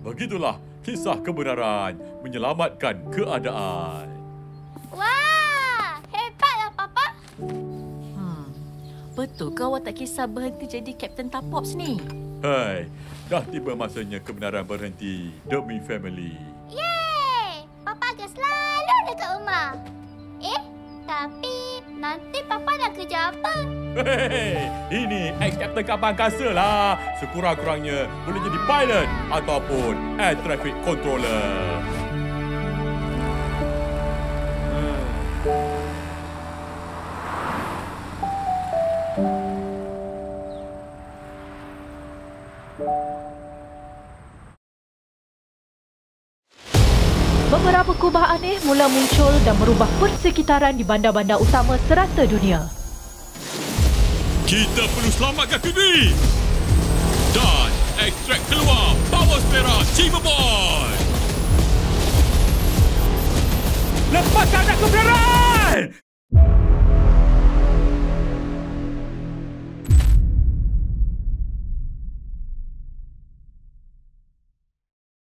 Begitulah kisah kebenaran menyelamatkan keadaan. Wah, hebatlah Papa. Betul ke awak tak kisah berhenti jadi Kapten Tapops ni? Hai, dah tiba masanya kebenaran berhenti demi family. Yeay! Papa akan selalu dekat rumah. Tapi nanti Papa nak kerja apa? Ini ex-Captain kapal angkasa lah. Sekurang-kurangnya boleh jadi pilot ataupun air traffic controller. Beberapa kubah aneh mula muncul dan merubah persekitaran di bandar-bandar utama serata dunia. Kita perlu selamatkan Phoebe dan ekstrak keluar Power Spera Chimaboy. Lepaskan anak kebenaran!